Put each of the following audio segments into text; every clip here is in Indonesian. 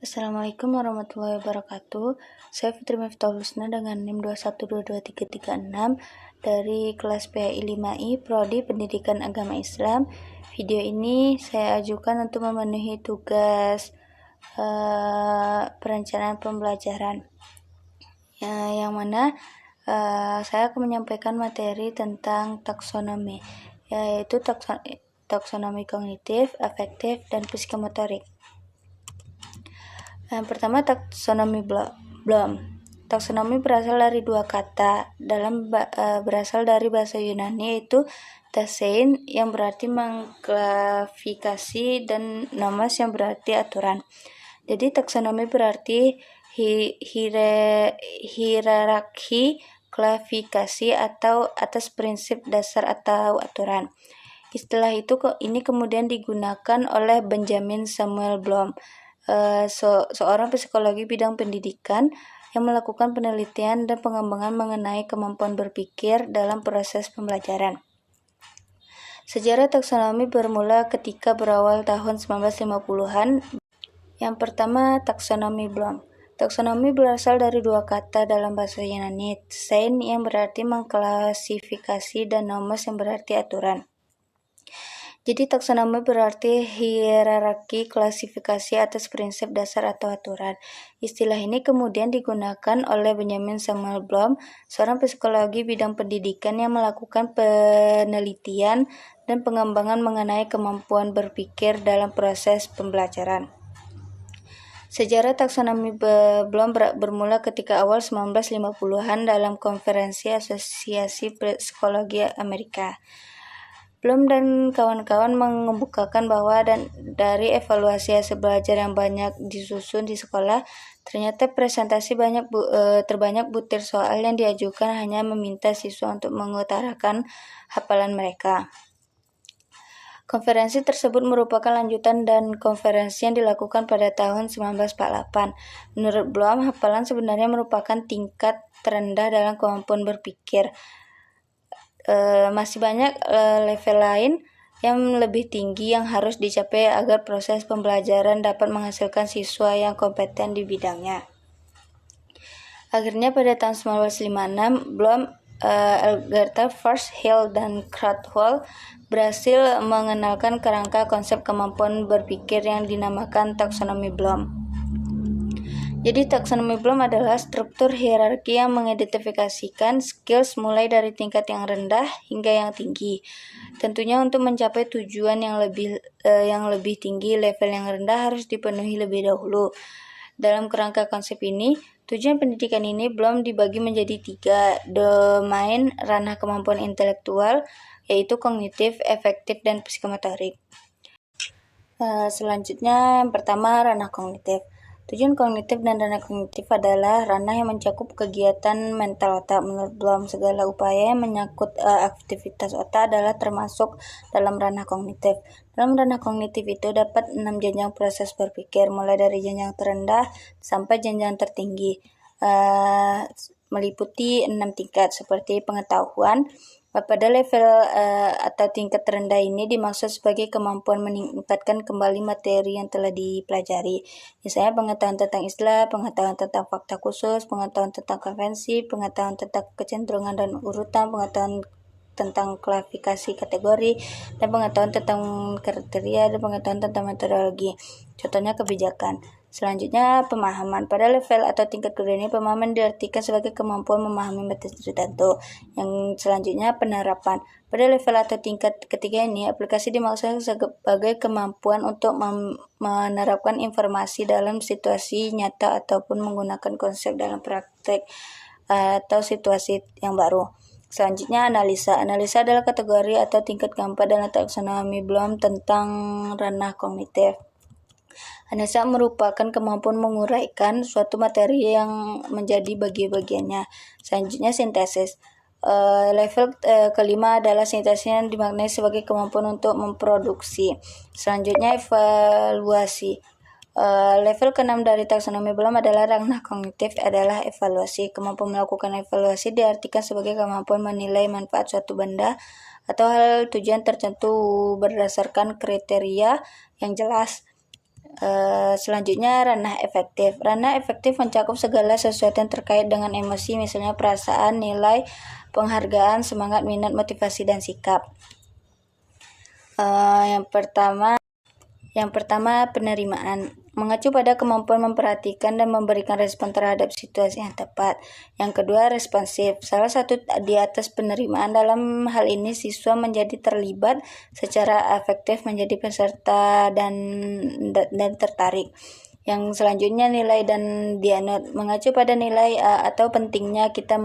Assalamualaikum warahmatullahi wabarakatuh. Saya Fitri Miftahul Husna dengan NIM 2122336 dari kelas PAI 5I Prodi Pendidikan Agama Islam. Video ini saya ajukan untuk memenuhi tugas perencanaan pembelajaran, yang mana saya akan menyampaikan materi tentang taksonomi, yaitu taksonomi kognitif, afektif, dan psikomotorik. Yang pertama, taksonomi Bloom. Taksonomi berasal dari dua kata berasal dari bahasa Yunani, yaitu tasein yang berarti mengklasifikasi dan nomos yang berarti aturan. Jadi taksonomi berarti hierarki, klasifikasi atau atas prinsip dasar atau aturan. Istilah ini kemudian digunakan oleh Benjamin Samuel Bloom, seorang psikologi bidang pendidikan yang melakukan penelitian dan pengembangan mengenai kemampuan berpikir dalam proses pembelajaran. Sejarah taksonomi bermula ketika berawal tahun 1950-an. Yang pertama, taksonomi Bloom. Taksonomi berasal dari dua kata dalam bahasa Yunani, tasein yang berarti mengklasifikasi dan nomos yang berarti aturan. Jadi taksonomi berarti hierarki, klasifikasi atas prinsip dasar atau aturan. Istilah ini kemudian digunakan oleh Benjamin Samuel Bloom, seorang psikologi bidang pendidikan yang melakukan penelitian dan pengembangan mengenai kemampuan berpikir dalam proses pembelajaran. Sejarah taksonomi Bloom bermula ketika awal 1950-an dalam konferensi Asosiasi Psikologi Amerika. Bloom dan kawan-kawan mengemukakan bahwa dari evaluasi hasil belajar yang banyak disusun di sekolah, ternyata terbanyak butir soal yang diajukan hanya meminta siswa untuk mengutarakan hafalan mereka. Konferensi tersebut merupakan lanjutan dan konferensi yang dilakukan pada tahun 1948. Menurut Bloom, hafalan sebenarnya merupakan tingkat terendah dalam kemampuan berpikir. Masih banyak level lain yang lebih tinggi yang harus dicapai agar proses pembelajaran dapat menghasilkan siswa yang kompeten di bidangnya. Akhirnya pada tahun 1956, Bloom, Algerta, Hill, dan Krathwohl berhasil mengenalkan kerangka konsep kemampuan berpikir yang dinamakan taksonomi Bloom. Jadi taksonomi Bloom adalah struktur hierarki yang mengidentifikasikan skills mulai dari tingkat yang rendah hingga yang tinggi. Tentunya untuk mencapai tujuan yang lebih tinggi, level yang rendah harus dipenuhi lebih dahulu. Dalam kerangka konsep ini, tujuan pendidikan ini Bloom dibagi menjadi 3 domain ranah kemampuan intelektual, yaitu kognitif, afektif, dan psikomotorik. Selanjutnya, yang pertama, ranah kognitif. Tujuan kognitif dan ranah kognitif adalah ranah yang mencakup kegiatan mental otak. Menurut Bloom, segala upaya yang menyangkut aktivitas otak adalah termasuk dalam ranah kognitif. Dalam ranah kognitif itu dapat 6 jenjang proses berpikir, mulai dari jenjang terendah sampai jenjang tertinggi, meliputi 6 tingkat seperti pengetahuan. Pada level atau tingkat terendah ini dimaksud sebagai kemampuan meningkatkan kembali materi yang telah dipelajari. Misalnya pengetahuan tentang istilah, pengetahuan tentang fakta khusus, pengetahuan tentang konvensi, pengetahuan tentang kecenderungan dan urutan, pengetahuan tentang klasifikasi kategori, dan pengetahuan tentang kriteria, dan pengetahuan tentang metodologi. Contohnya kebijakan. Selanjutnya, pemahaman. Pada level atau tingkat kedua ini, pemahaman diartikan sebagai kemampuan memahami materi tertentu. Yang selanjutnya, penerapan. Pada level atau tingkat ketiga ini, aplikasi dimaksudkan sebagai kemampuan untuk menerapkan informasi dalam situasi nyata ataupun menggunakan konsep dalam praktek atau situasi yang baru. Selanjutnya, analisa. Analisa adalah kategori atau tingkat keempat dalam taksonomi Bloom tentang ranah kognitif. Analisa merupakan kemampuan menguraikan suatu materi yang menjadi bagian-bagiannya. Selanjutnya, sintesis. Level kelima adalah sintesis yang dimaknai sebagai kemampuan untuk memproduksi. Selanjutnya, evaluasi. Level keenam dari taksonomi Bloom adalah ranah kognitif adalah evaluasi. Kemampuan melakukan evaluasi diartikan sebagai kemampuan menilai manfaat suatu benda atau hal tujuan tertentu berdasarkan kriteria yang jelas. Selanjutnya ranah efektif. Ranah efektif mencakup segala sesuatu yang terkait dengan emosi, misalnya perasaan, nilai, penghargaan, semangat, minat, motivasi, dan sikap. Yang pertama penerimaan. Mengacu pada kemampuan memperhatikan dan memberikan respon terhadap situasi yang tepat. Yang kedua responsif. Salah satu di atas penerimaan, dalam hal ini siswa menjadi terlibat secara efektif menjadi peserta dan tertarik. Yang selanjutnya nilai dan dianut. Mengacu pada nilai atau pentingnya kita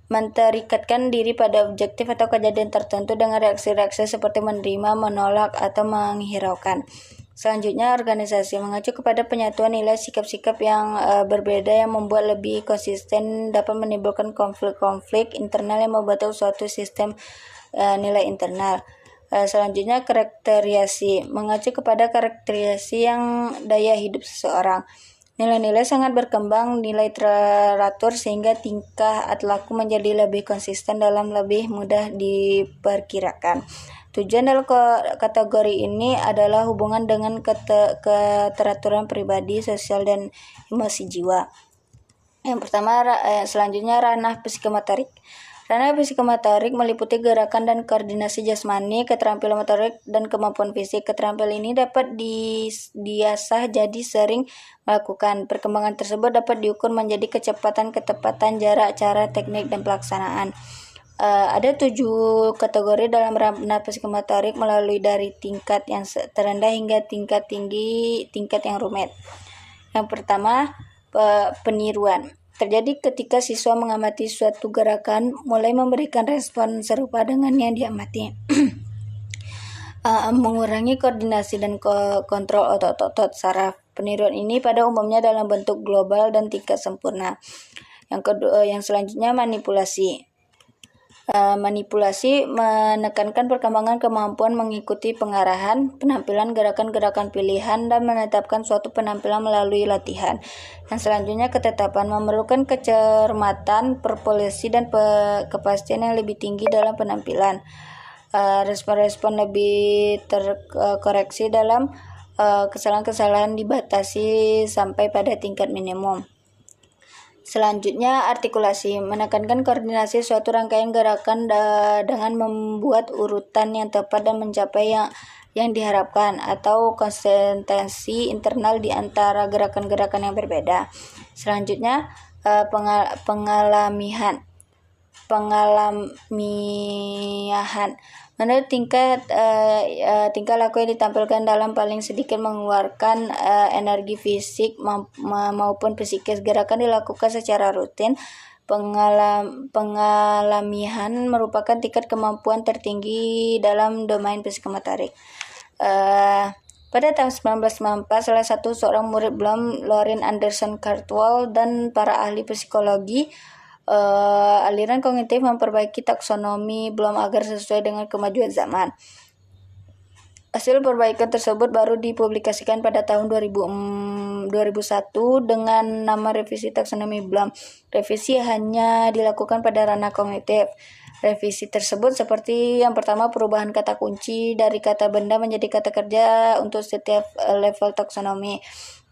menterikatkan diri pada objektif atau kejadian tertentu dengan reaksi-reaksi seperti menerima, menolak, atau menghiraukan. Selanjutnya organisasi. Mengacu kepada penyatuan nilai sikap-sikap yang berbeda yang membuat lebih konsisten dapat menimbulkan konflik-konflik internal yang membentuk suatu sistem nilai internal. Selanjutnya karakterisasi. Mengacu kepada karakterisasi yang daya hidup seseorang. Nilai-nilai sangat berkembang, nilai teratur sehingga tingkah laku menjadi lebih konsisten dalam lebih mudah diperkirakan. Tujuan dalam kategori ini adalah hubungan dengan keteraturan pribadi, sosial, dan emosi jiwa. Yang pertama, selanjutnya ranah psikomotorik. Ranah psikomotorik meliputi gerakan dan koordinasi jasmani, keterampilan motorik, dan kemampuan fisik. Keterampilan ini dapat diasah jadi sering melakukan. Perkembangan tersebut dapat diukur menjadi kecepatan, ketepatan, jarak, cara, teknik, dan pelaksanaan. Ada 7 kategori dalam ranah psikomotorik melalui dari tingkat yang terendah hingga tingkat tinggi, tingkat yang rumit. Yang pertama, peniruan. Terjadi ketika siswa mengamati suatu gerakan, mulai memberikan respon serupa dengan yang diamati. Mengurangi koordinasi dan kontrol otot-otot saraf. Peniruan ini pada umumnya dalam bentuk global dan tingkat sempurna. Yang selanjutnya manipulasi. Manipulasi menekankan perkembangan kemampuan mengikuti pengarahan, penampilan, gerakan-gerakan pilihan, dan menetapkan suatu penampilan melalui latihan. Yang selanjutnya ketetapan memerlukan kecermatan, perpolisi, dan kepastian yang lebih tinggi dalam penampilan. Respon-respon lebih terkoreksi dalam kesalahan-kesalahan dibatasi sampai pada tingkat minimum. Selanjutnya artikulasi, menekankan koordinasi suatu rangkaian gerakan dengan membuat urutan yang tepat dan mencapai yang diharapkan, atau konsistensi internal di antara gerakan-gerakan yang berbeda. Selanjutnya pengalamian. Menurut tingkah laku yang ditampilkan dalam paling sedikit mengeluarkan energi fisik maupun psikis. Gerakan dilakukan secara rutin. Pengalamian merupakan tingkat kemampuan tertinggi dalam domain psikomotorik. Pada tahun 1994, salah satu seorang murid Bloom, Lorin Anderson Cardwell, dan para ahli psikologi aliran kognitif memperbaiki taksonomi Bloom agar sesuai dengan kemajuan zaman. Hasil perbaikan tersebut baru dipublikasikan pada tahun 2001 dengan nama revisi taksonomi Bloom. Revisi hanya dilakukan pada ranah kognitif. Revisi tersebut seperti yang pertama, perubahan kata kunci dari kata benda menjadi kata kerja untuk setiap level taksonomi.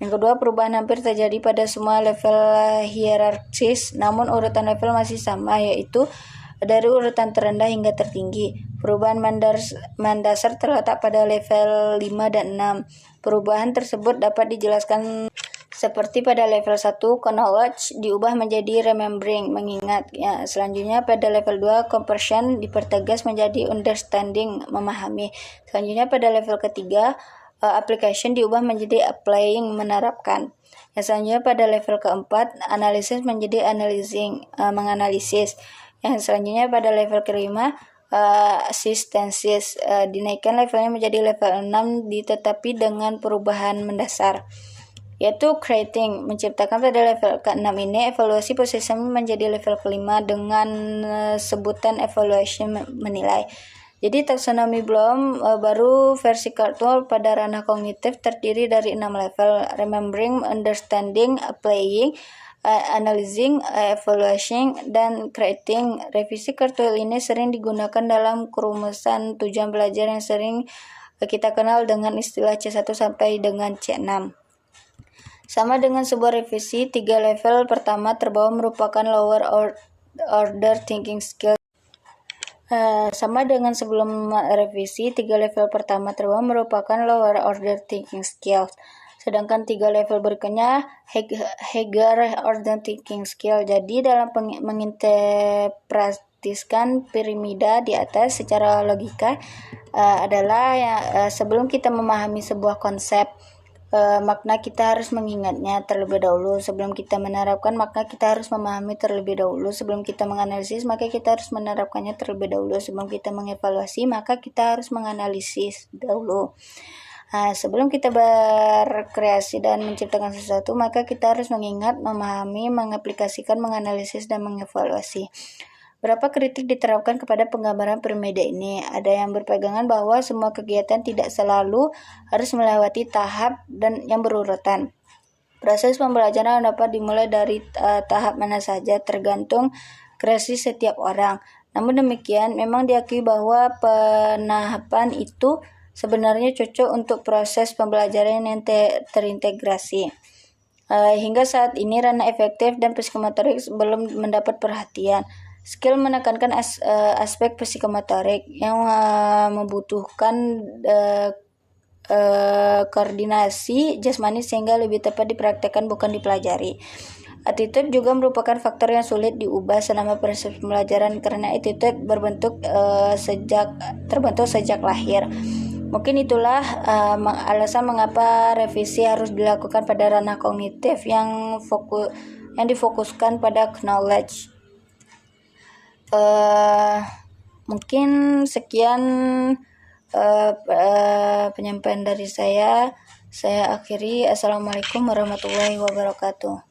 Yang kedua, perubahan hampir terjadi pada semua level hierarkis, namun urutan level masih sama, yaitu dari urutan terendah hingga tertinggi. Perubahan mendasar terletak pada level 5 dan 6. Perubahan tersebut dapat dijelaskan seperti pada level 1, knowledge diubah menjadi remembering, mengingat. Selanjutnya pada level 2, comprehension dipertegas menjadi understanding, memahami. Selanjutnya pada level ketiga, application diubah menjadi applying, menerapkan. Yang selanjutnya pada level keempat, analysis menjadi analyzing, menganalisis. Yang selanjutnya pada level kelima, assistances, dinaikkan levelnya menjadi level 6 tetapi dengan perubahan mendasar, yaitu creating, menciptakan. Pada level ke-6 ini, evaluasi position menjadi level kelima dengan sebutan evaluation, menilai. Jadi taksonomi Bloom baru versi Cardwell pada ranah kognitif terdiri dari 6 level: remembering, understanding, applying, analyzing, evaluation, dan creating. Revisi Cardwell ini sering digunakan dalam kerumusan tujuan belajar yang sering kita kenal dengan istilah C1 sampai dengan C6. Sama dengan sebuah revisi, 3 level pertama terbawah merupakan lower order thinking skill. Sama dengan sebelum revisi, 3 level pertama terbawah merupakan lower order thinking skills. Sedangkan 3 level berikutnya higher order thinking skill. Jadi dalam menginterpretasikan piramida di atas secara logika adalah sebelum kita memahami sebuah konsep, makna kita harus mengingatnya terlebih dahulu. Sebelum kita menerapkan, maka kita harus memahami terlebih dahulu. Sebelum kita menganalisis, maka kita harus menerapkannya terlebih dahulu. Sebelum kita mengevaluasi, maka kita harus menganalisis dahulu. Sebelum kita berkreasi dan menciptakan sesuatu, maka kita harus mengingat, memahami, mengaplikasikan, menganalisis, dan mengevaluasi. Berapa kritik diterapkan kepada penggambaran piramida ini? Ada yang berpegangan bahwa semua kegiatan tidak selalu harus melewati tahap dan yang berurutan. Proses pembelajaran dapat dimulai dari tahap mana saja, tergantung kreasi setiap orang. Namun demikian, memang diakui bahwa penahapan itu sebenarnya cocok untuk proses pembelajaran yang terintegrasi. Hingga saat ini, ranah efektif dan psikomotorik belum mendapat perhatian. Skill menekankan aspek psikomotorik yang membutuhkan koordinasi jasmani sehingga lebih tepat dipraktekkan bukan dipelajari. Attitude juga merupakan faktor yang sulit diubah selama proses pembelajaran karena attitude terbentuk sejak lahir. Mungkin itulah alasan mengapa revisi harus dilakukan pada ranah kognitif yang difokuskan pada knowledge. Mungkin sekian penyampaian dari saya. Saya akhiri. Assalamualaikum warahmatullahi wabarakatuh.